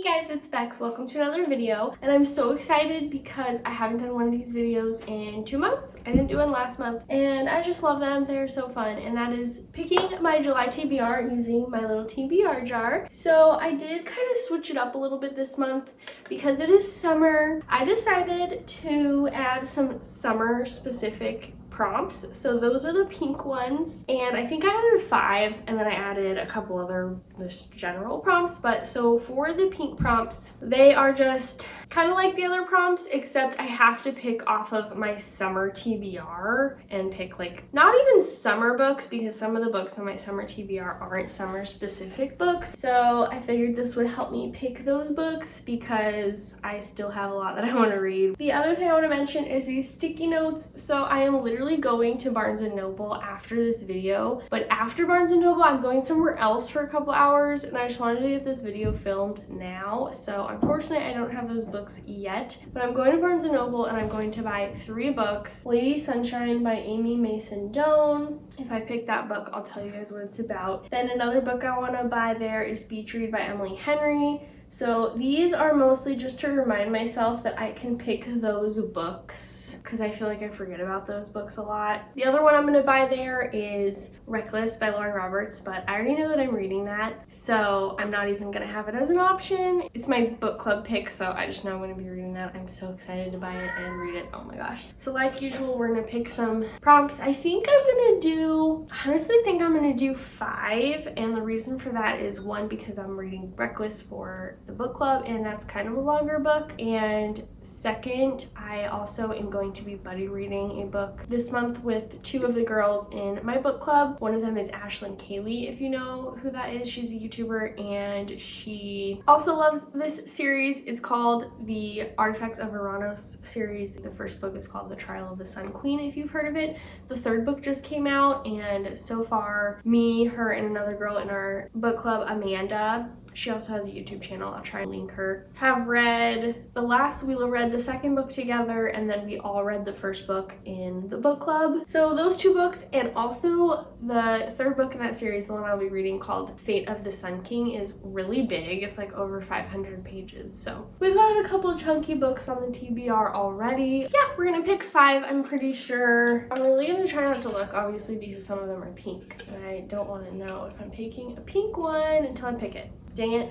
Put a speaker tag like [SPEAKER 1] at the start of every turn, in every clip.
[SPEAKER 1] Hey guys, it's Bex. Welcome to another video, and I'm so excited because I haven't done one of these videos in 2 months. I didn't do one last month, and I just love them. They're so fun, and that is picking my July TBR using my little TBR jar. So I did kind of switch it up a little bit this month because it is summer. I decided to add some summer specific prompts. So those are the pink ones, and I think I added 5, and then I added a couple other just general prompts. But so for the pink prompts, they are just kind of like the other prompts, except I have to pick off of my summer TBR and pick like not even summer books, because some of the books on my summer TBR aren't summer specific books. So I figured this would help me pick those books because I still have a lot that I want to read. The other thing I want to mention is these sticky notes. So I am literally going to Barnes & Noble after this video, but after Barnes & Noble I'm going somewhere else for a couple hours, and I just wanted to get this video filmed now. So unfortunately I don't have those books yet, but I'm going to Barnes & Noble and I'm going to buy 3 books. Lady Sunshine by Amy Mason Doan. If I pick that book, I'll tell you guys what it's about. Then another book I want to buy there is Beach Read by Emily Henry. So these are mostly just to remind myself that I can pick those books, because I feel like I forget about those books a lot. The other one I'm going to buy there is Reckless by Lauren Roberts, but I already know that I'm reading that, so I'm not even going to have it as an option. It's my book club pick, so I just know I'm going to be reading that. I'm so excited to buy it and read it. Oh my gosh. So like usual, we're going to pick some prompts. I think I'm going to do, honestly think I'm going to do 5, and the reason for that is 1, because I'm reading Reckless for the book club, and that's kind of a longer book, and 2nd, I also am going to be buddy reading a book this month with 2 of the girls in my book club. One of them is Ashlyn Kaylee, if you know who that is. She's a YouTuber, and she also loves this series. It's called the Artifacts of Uranus series. The first book is called The Trial of the Sun Queen, if you've heard of it. The 3rd book just came out, and so far me, her, and another girl in our book club, Amanda, she also has a YouTube channel, I'll try and link her, have read the last, we read the 2nd book together, and then we all read the 1st book in the book club. So those 2 books, and also the 3rd book in that series, the one I'll be reading called Fate of the Sun King, is really big. It's like over 500 pages. So we've got a couple chunky books on the TBR already. Yeah, we're gonna pick 5, I'm pretty sure. I'm really gonna try not to look, obviously, because some of them are pink, and I don't want to know if I'm picking a pink one until I pick it. Dang it.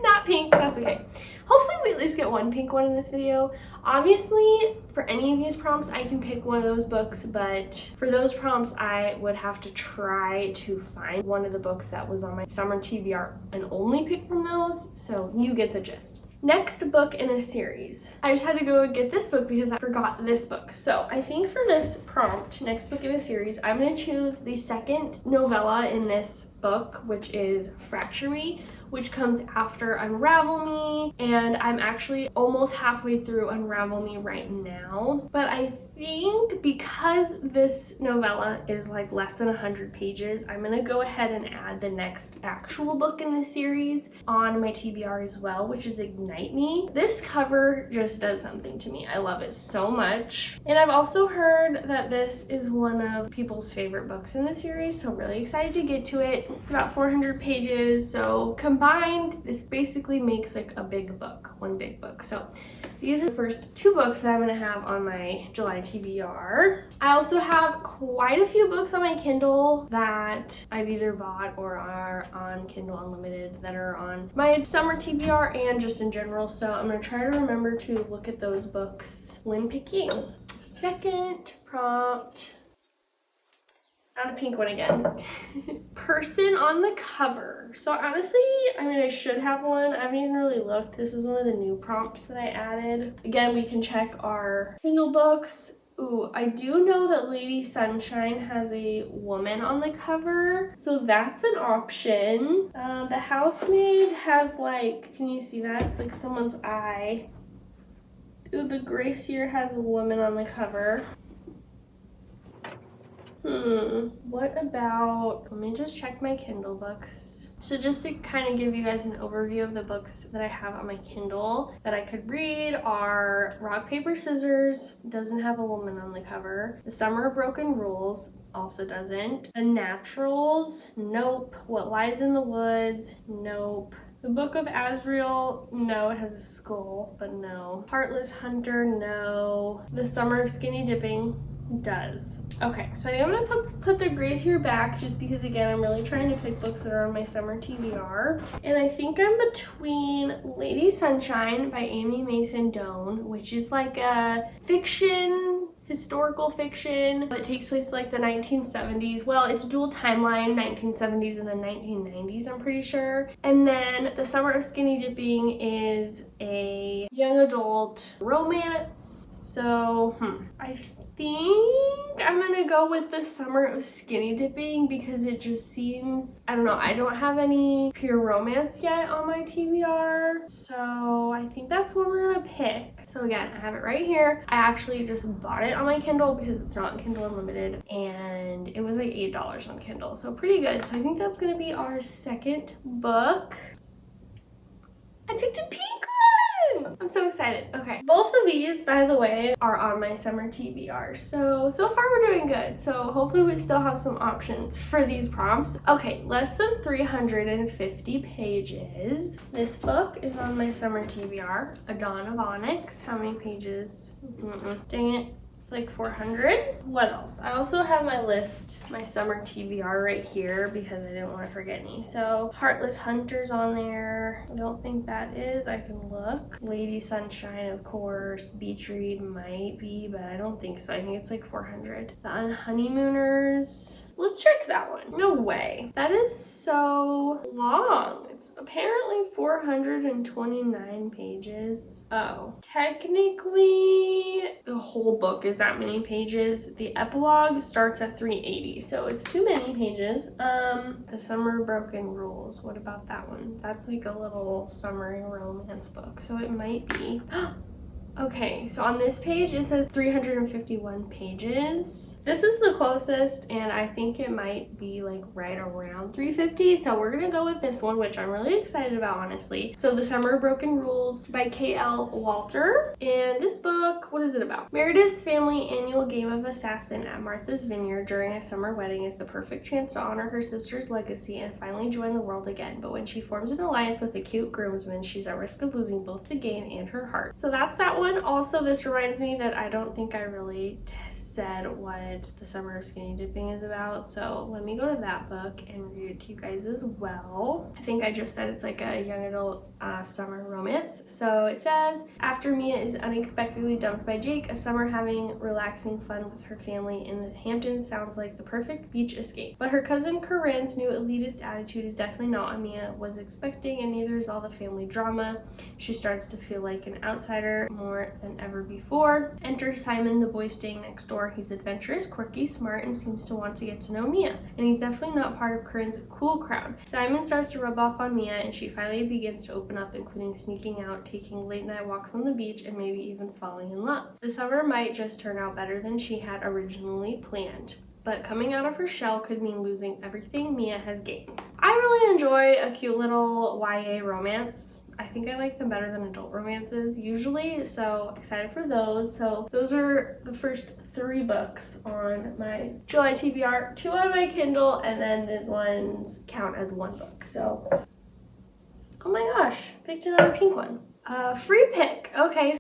[SPEAKER 1] Not pink, that's okay. Hopefully we at least get 1 pink one in this video. Obviously, for any of these prompts, I can pick one of those books, but for those prompts, I would have to try to find one of the books that was on my summer TBR and only pick from those, so you get the gist. Next book in a series. I just had to go get this book because I forgot this book. So I think for this prompt, next book in a series, I'm going to choose the 2nd novella in this book, which is Fracture Me, which comes after Unravel Me, and I'm actually almost halfway through Unravel Me right now. But I think because this novella is like less than 100 pages, I'm gonna go ahead and add the next actual book in the series on my TBR as well, which is Ignite Me. This cover just does something to me. I love it so much. And I've also heard that this is one of people's favorite books in the series, so really excited to get to it. It's about 400 pages, so combined, this basically makes like a big book, one big book. So these are the first 2 books that I'm gonna have on my July TBR. I also have quite a few books on my Kindle that I've either bought or are on Kindle Unlimited that are on my summer TBR and just in general. So I'm gonna try to remember to look at those books when picking. 2nd prompt. Not a pink one again. Person on the cover. So honestly, I mean, I should have one. I haven't even really looked. This is one of the new prompts that I added. Again, we can check our Kindle books. Ooh, I do know that Lady Sunshine has a woman on the cover, so that's an option. The Housemaid has like, can you see that? It's like someone's eye. Ooh, the Gracier has a woman on the cover. What about, let me just check my Kindle books. So just to kind of give you guys an overview of the books that I have on my Kindle that I could read are Rock, Paper, Scissors, doesn't have a woman on the cover. The Summer of Broken Rules also doesn't. The Naturals, nope. What Lies in the Woods, nope. The Book of Azrael, no, it has a skull, but no. Heartless Hunter, no. The Summer of Skinny Dipping does. Okay, so I'm gonna put the grays here back just because, again, I'm really trying to pick books that are on my summer TBR. And I think I'm between Lady Sunshine by Amy Mason Doan, which is like a historical fiction that takes place like the 1970s. Well, it's dual timeline, 1970s and then 1990s, I'm pretty sure. And then The Summer of Skinny Dipping is a young adult romance. So, I think I'm gonna go with The Summer of Skinny Dipping because it just seems, I don't know, I don't have any pure romance yet on my TBR, so I think that's what we're gonna pick. So again, I have it right here. I actually just bought it on my Kindle because it's not Kindle Unlimited, and it was like $8 on Kindle, so pretty good. So I think that's gonna be our second book. I picked a pink one! I'm so excited. Okay, both of these, by the way, are on my summer TBR. So far we're doing good. So hopefully we still have some options for these prompts. Okay, less than 350 pages. This book is on my summer TBR, A Dawn of Onyx. How many pages? Dang it. It's like 400. What else? I also have my list, my summer TBR right here because I didn't want to forget any. So Heartless Hunter's on there. I don't think that is. I can look. Lady Sunshine, of course. Beach Read might be, but I don't think so. I think it's like 400. The Unhoneymooners. Let's check that one. No way. That is so long. It's apparently 429 pages. Oh, technically the whole book is that many pages. The epilogue starts at 380, so it's too many pages. The Summer Broken Rules. What about that one? That's like a little summery romance book, so it might be. Okay, so on this page it says 351 pages. This is the closest, and I think it might be like right around 350, so we're gonna go with this one, which I'm really excited about, honestly. So The Summer Broken Rules by K.L. Walter. And this book, what is it about? Meredith's family annual game of assassin at Martha's Vineyard during a summer wedding is the perfect chance to honor her sister's legacy and finally join the world again. But when she forms an alliance with a cute groomsman, she's at risk of losing both the game and her heart. So that's that one. Also, this reminds me that I don't think I really said what The Summer of Skinny Dipping is about, so let me go to that book and read it to you guys as well. I think I just said it's like a young adult summer romance. So it says, after Mia is unexpectedly dumped by Jake, a summer having relaxing fun with her family in the Hamptons sounds like the perfect beach escape. But her cousin Corinne's new elitist attitude is definitely not what Mia was expecting, and neither is all the family drama. She starts to feel like an outsider more than ever before. Enter Simon, the boy staying next door. He's adventurous, quirky, smart, and seems to want to get to know Mia. And he's definitely not part of Corinne's cool crowd. Simon starts to rub off on Mia, and she finally begins to open up, including sneaking out, taking late night walks on the beach, and maybe even falling in love. The summer might just turn out better than she had originally planned. But coming out of her shell could mean losing everything Mia has gained. I really enjoy a cute little YA romance. I think I like them better than adult romances usually, so excited for those. So those are the first 3 books on my July TBR, 2 on my Kindle, and then these ones count as 1 book. So, oh my gosh, picked another pink one. Free pick. Okay,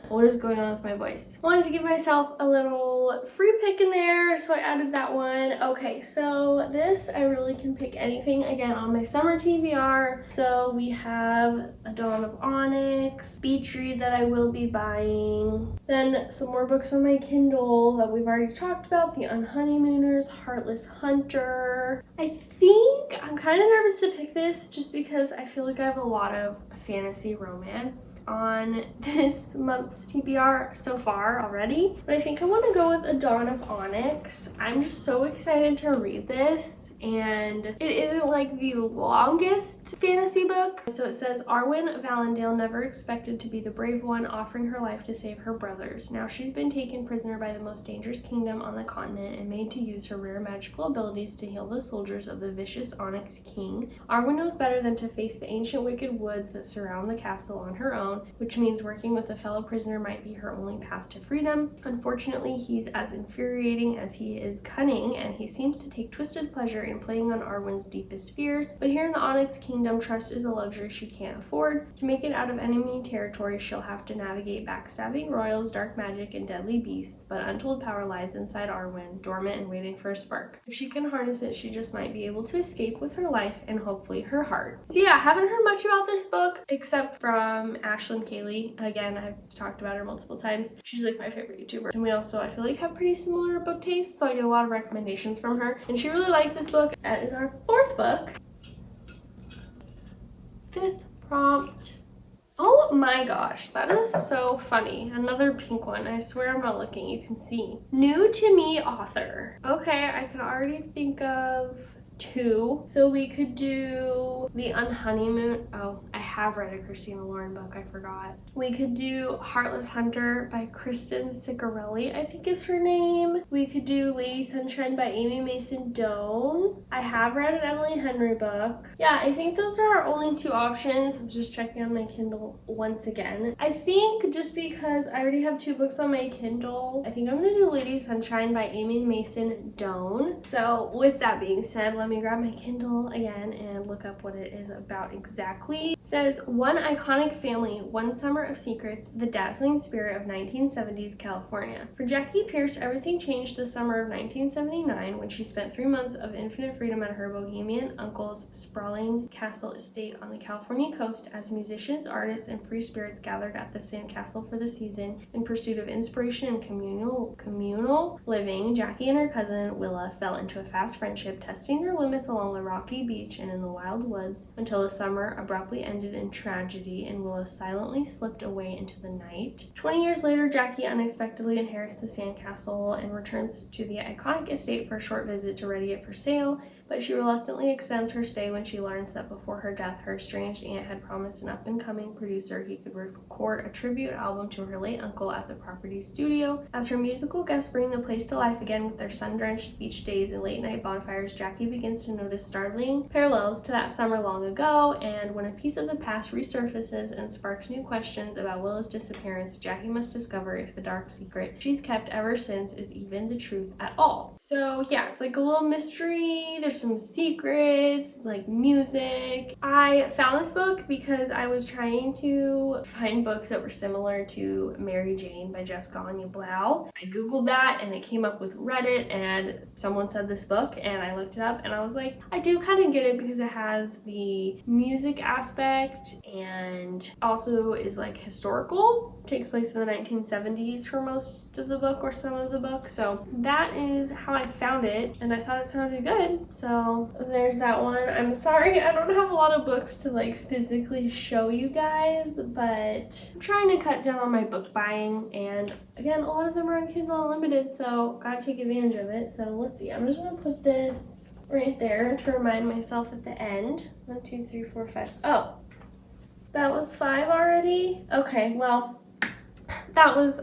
[SPEAKER 1] what is going on with my voice? Wanted to give myself a little free pick in there, so I added that one. Okay, so this, I really can pick anything again on my summer TBR. So we have A Dawn of Onyx, Beach Read that I will be buying, then some more books on my Kindle that we've already talked about, The Unhoneymooners, Heartless Hunter. I think I'm kind of nervous to pick this just because I feel like I have a lot of fantasy romance on this month's TBR so far already, but I think I want to go with A Dawn of Onyx. I'm just so excited to read this, and it isn't like the longest fantasy book. So it says, Arwen Valendale never expected to be the brave one, offering her life to save her brothers. Now she's been taken prisoner by the most dangerous kingdom on the continent and made to use her rare magical abilities to heal the soldiers of the vicious Onyx King. Arwen knows better than to face the ancient wicked woods that surround the castle on her own, which means working with a fellow prisoner might be her only path to freedom. Unfortunately, he's as infuriating as he is cunning, and he seems to take twisted pleasure in and playing on Arwen's deepest fears. But here in the Onyx Kingdom, trust is a luxury she can't afford. To make it out of enemy territory, she'll have to navigate backstabbing royals, dark magic, and deadly beasts, but untold power lies inside Arwen, dormant and waiting for a spark. If she can harness it, she just might be able to escape with her life and hopefully her heart. So yeah, I haven't heard much about this book except from Ashlyn Kaylee. Again, I've talked about her multiple times. She's like my favorite YouTuber. And we also, I feel like, have pretty similar book tastes, so I get a lot of recommendations from her. And she really liked this book. That is our 4th book. 5th prompt. Oh my gosh, that is so funny. Another pink one. I swear I'm not looking. You can see. New to me author. Okay, I can already think of 2. So we could do The Unhoneymoon. Oh, I have read a Christina Lauren book. I forgot. We could do Heartless Hunter by Kristen Ciccarelli, I think is her name. We could do Lady Sunshine by Amy Mason Doan. I have read an Emily Henry book. Yeah, I think those are our only 2 options. I'm just checking on my Kindle once again. I think just because I already have 2 books on my Kindle, I think I'm gonna do Lady Sunshine by Amy Mason Doan. So with that being said, let me grab my Kindle again and look up what it is about exactly. It says, one iconic family, one summer of secrets, the dazzling spirit of 1970s California. For Jackie Pierce, everything changed the summer of 1979 when she spent 3 months of infinite freedom at her bohemian uncle's sprawling castle estate on the California coast. As musicians, artists, and free spirits gathered at the sandcastle for the season in pursuit of inspiration and communal living, Jackie and her cousin Willa fell into a fast friendship, testing their limits along the rocky beach and in the wild woods until the summer abruptly ended in tragedy and Willa silently slipped away into the night. 20 years later, Jackie unexpectedly inherits the sandcastle and returns to the iconic estate for a short visit to ready it for sale, but she reluctantly extends her stay when she learns that before her death, her estranged aunt had promised an up-and-coming producer he could record a tribute album to her late uncle at the property's studio. As her musical guests bring the place to life again with their sun-drenched beach days and late-night bonfires, Jackie begins to notice startling parallels to that summer long ago, and when a piece of the past resurfaces and sparks new questions about Willa's disappearance, Jackie must discover if the dark secret she's kept ever since is even the truth at all. So yeah, it's like a little mystery. There's some secrets, like music. I found this book because I was trying to find books that were similar to Mary Jane by Jessica Anya Blau. I googled that and it came up with Reddit and someone said this book and I looked it up and I was like, I do kind of get it because it has the music aspect and also is like historical. It takes place in the 1970s for most of the book or some of the book. So that is how I found it and I thought it sounded good. So there's that one. I'm sorry I don't have a lot of books to like physically show you guys, but I'm trying to cut down on my book buying, and again, a lot of them are on Kindle Unlimited, so gotta take advantage of it. So let's see, I'm just gonna put this right there to remind myself at the end. 1, 2, 3, 4, 5. Oh, that was 5 already? Okay, well, that was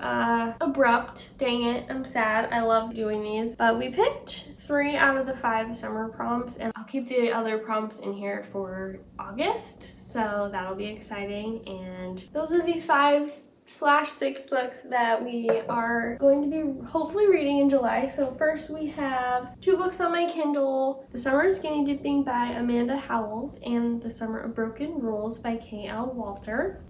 [SPEAKER 1] abrupt. Dang it, I'm sad. I love doing these. But we picked 3 out of the 5 summer prompts, and I'll keep the other prompts in here for August, so that'll be exciting. And those are the 5/6 books that we are going to be hopefully reading in July. So first we have 2 books on my Kindle, The Summer of Skinny Dipping by Amanda Howells and The Summer of Broken Rules by K.L. Walter.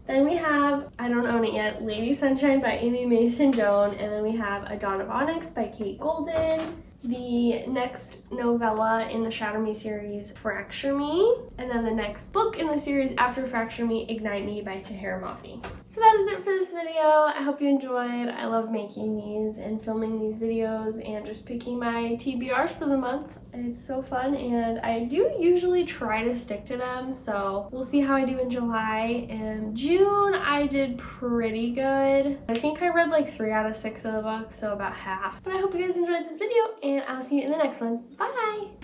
[SPEAKER 1] Then we have, I don't own it yet, Lady Sunshine by Amy Mason Doan, and then we have A Dawn of Onyx by Kate Golden, the next novella in the Shatter Me series, Fracture Me, and then the next book in the series after Fracture Me, Ignite Me by Tahira Mafi. So that is it for this video. I hope you enjoyed. I love making these and filming these videos and just picking my TBRs for the month. It's so fun and I do usually try to stick to them, so we'll see how I do in July. In June, I did pretty good. I think I read like 3 out of 6 of the books, so about half. But I hope you guys enjoyed this video and I'll see you in the next one. Bye!